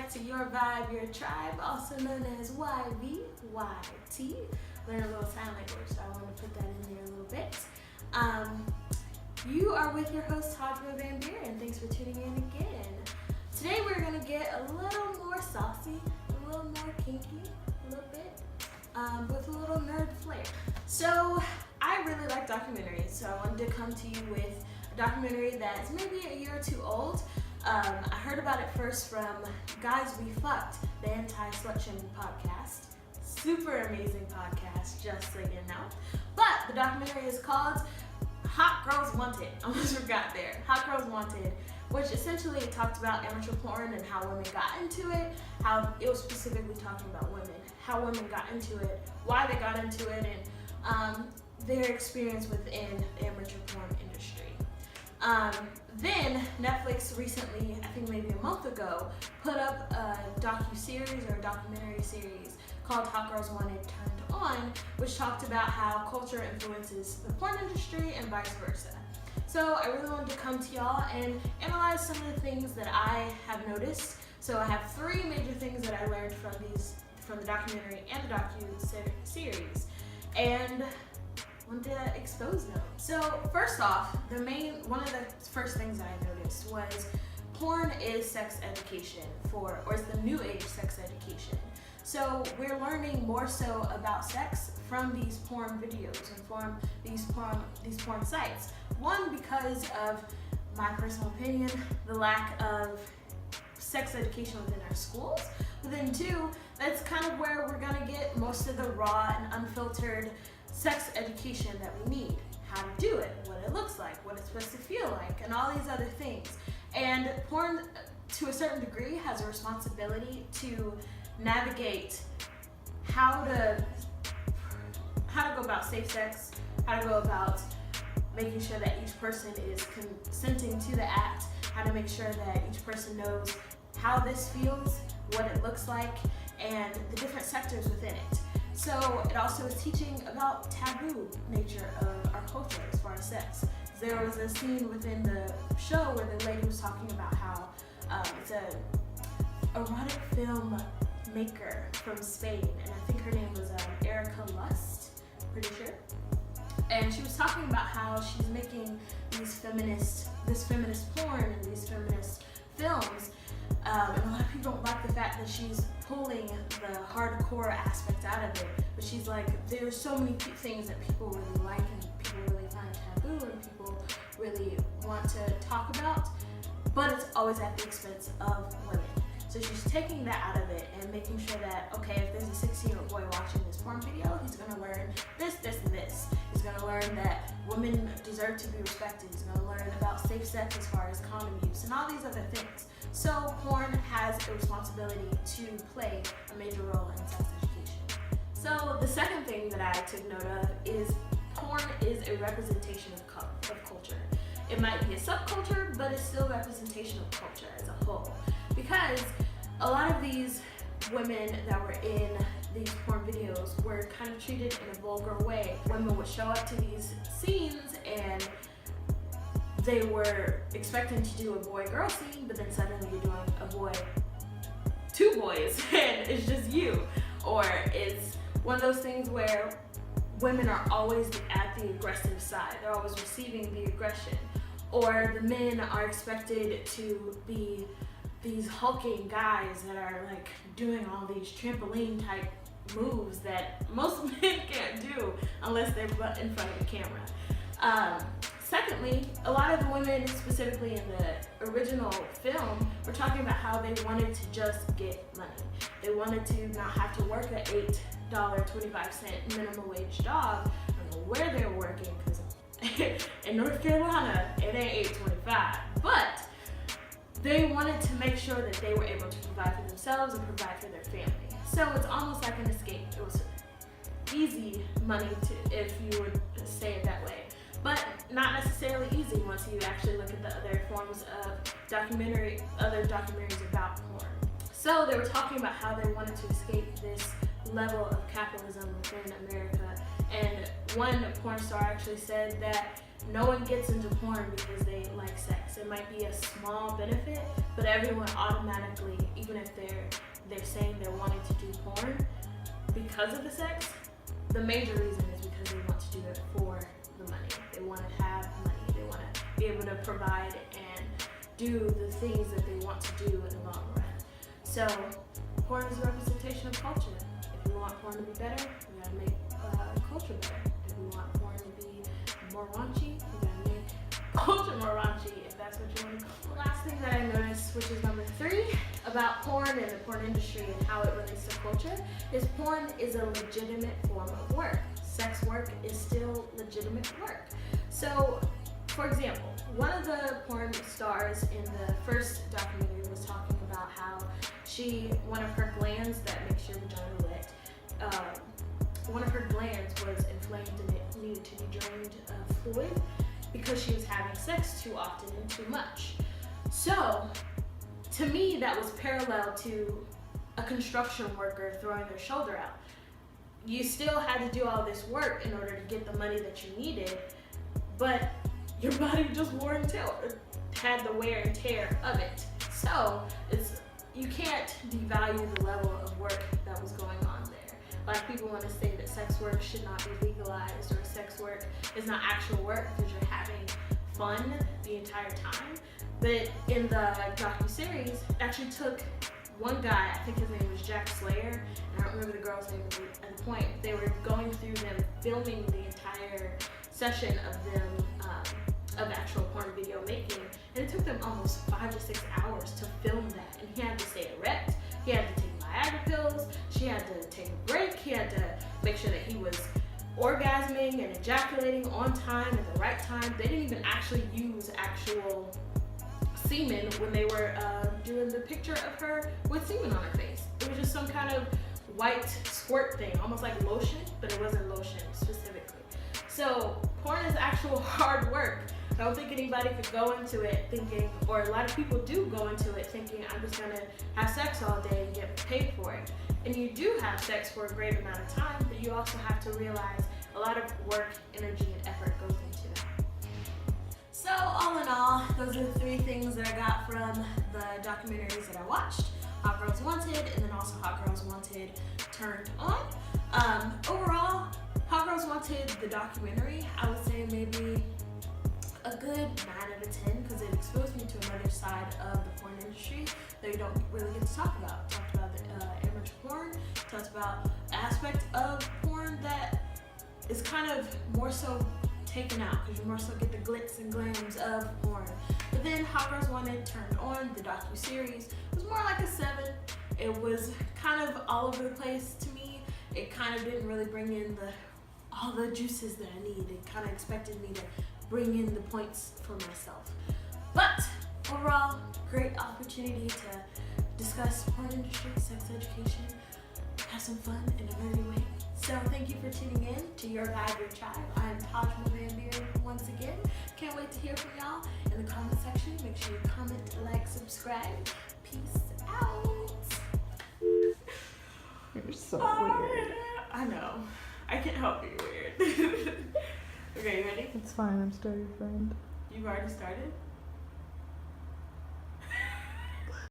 back to Your Vibe, Your Tribe, also known as YVYT. Learn a little sign language, so I want to put that in there a little bit. You are with your host, Hadra Van Beer, and thanks for tuning in again. Today we're going to get a little more saucy, a little more kinky, a little bit, with a little nerd flair. So, I really like documentaries, so I wanted to come to you with a documentary that's maybe a year or two old. I heard about it first from Guys We Fucked, the anti-slut-shaming podcast. Super amazing podcast, just so you know. But the documentary is called Hot Girls Wanted. I almost forgot there. Hot Girls Wanted, which essentially talked about amateur porn and how women got into it, how it was specifically talking about women, how women got into it, why they got into it, and their experience within the amateur porn industry. Then Netflix recently, I think maybe a month ago, put up a docu-series or a documentary series called Hot Girls Wanted Turned On, which talked about how culture influences the porn industry and vice versa. So I really wanted to come to y'all and analyze some of the things that I have noticed. So I have three major things that I learned from the documentary and the docu-series, and wanted to expose them. So first off, one of the first things I noticed was porn is sex education or it's the new age sex education. So we're learning more so about sex from these porn videos and from these porn sites. One, because of my personal opinion, the lack of sex education within our schools. But then two, that's kind of where we're gonna get most of the raw and unfiltered sex education that we need. How to do it, what it looks like, what it's supposed to feel like, and all these other things. And porn, to a certain degree, has a responsibility to navigate how to go about safe sex, how to go about making sure that each person is consenting to the act, how to make sure that each person knows how this feels, what it looks like, and the different sectors within it. So it also is teaching about taboo nature of our culture as far as sex. There was a scene within the show where the lady was talking about how it's a erotic film maker from Spain, and I think her name was Erica Lust, pretty sure. And she was talking about how she's making this feminist porn and these feminist films, and a lot of people don't like the fact that she's pulling the hardcore aspect out of it. But she's like, there's so many things that people really like and people really find taboo and people really want to talk about, but it's always at the expense of women. So she's taking that out of it and making sure that, okay, if there's a 16-year-old boy watching this porn video, he's gonna learn this, this, and this. He's gonna learn that women deserve to be respected. He's gonna learn about safe sex as far as condom use and all these other things. So porn has a responsibility to play a major role in sex education. So the second thing that I took note of is porn is a representation of culture. It might be a subculture, but it's still a representation of culture as a whole. Because a lot of these women that were in these porn videos were kind of treated in a vulgar way. Women would show up to these scenes and they were expecting to do a boy-girl scene, but then suddenly you're doing two boys, and it's just you. Or it's one of those things where women are always at the aggressive side. They're always receiving the aggression. Or the men are expected to be these hulking guys that are like doing all these trampoline type moves that most men can't do unless they're in front of the camera. Secondly, a lot of the women, specifically in the original film, were talking about how they wanted to just get money. They wanted to not have to work an $8.25 minimum wage job. I don't know where they're working, because in North Carolina, it ain't $8.25. But they wanted to make sure that they were able to provide for themselves and provide for their family. So it's almost like an escape. It was easy money, if you would say it that way. But not necessarily easy once you actually look at the other forms of other documentaries about porn. So they were talking about how they wanted to escape this level of capitalism within America. And one porn star actually said that no one gets into porn because they like sex. It might be a small benefit, but everyone automatically, even if they're saying they're wanting to do porn because of the sex, the major reason is because they want to do it for the money. They want to have money. They want to be able to provide and do the things that they want to do in the long run. So porn is a representation of culture. If we want porn to be better, we gotta make culture better. If we want porn to be more raunchy, we gotta make culture more raunchy, if that's what you want to call it. The last thing that I noticed, which is number 3, about porn and the porn industry and how it relates to culture, is porn is a legitimate form of work. Sex work is still legitimate work. So, for example, one of the porn stars in the first documentary was talking about how one of her glands that makes your vagina wet, one of her glands was inflamed and it needed to be drained of fluid because she was having sex too often and too much. So, to me, that was parallel to a construction worker throwing their shoulder out. You still had to do all this work in order to get the money that you needed, but your body just wore and tear, had the wear and tear of it. So, you can't devalue the level of work that was going on there. A lot of people want to say that sex work should not be legalized, or sex work is not actual work because you're having fun the entire time. But in the docuseries, it actually took one guy, I think his name was Jack Slayer, and I don't remember the girl's name at the point. They were going through them, filming the entire session of them, of actual porn video making, and it took them almost 5 to 6 hours to film that. And he had to stay erect, he had to take Viagra pills, she had to take a break, he had to make sure that he was orgasming and ejaculating on time at the right time. They didn't even actually use actual semen when they were doing the picture of her with semen on her face. It was just some kind of white squirt thing, almost like lotion, but it wasn't lotion specifically. So porn is actual hard work. I don't think anybody could go into it thinking, or a lot of people do go into it thinking, I'm just gonna have sex all day and get paid for it. And you do have sex for a great amount of time, but you also have to realize a lot of work, energy, and effort goes into it. So all in all, those are the 3 things that I got from the documentaries that I watched. Hot Girls Wanted, and then also Hot Girls Wanted Turned On. Overall, Hot Girls Wanted, the documentary, I would say maybe a good 9 out of 10, because it exposed me to another side of the porn industry that you don't really get to talk about. Talked about the amateur porn, talked about aspect of porn that is kind of more so taken out, because you more so get the glitz and glams of porn. But then Hot Girls Wanted Turned On, the docu-series, was more like a 7. It was kind of all over the place to me. It kind of didn't really bring in all the juices that I need. It kind of expected me to bring in the points for myself. But overall, great opportunity to discuss porn industry, sex education, have some fun in a nerdy way. So thank you for tuning in to Your Vibe, Your Tribe. I am Taj Movandir once again. Can't wait to hear from y'all in the comment section. Make sure you comment, like, subscribe. Peace out. You're so weird. I know. I can't help being weird. Okay, you ready? It's fine, I'm still your friend. You've already started?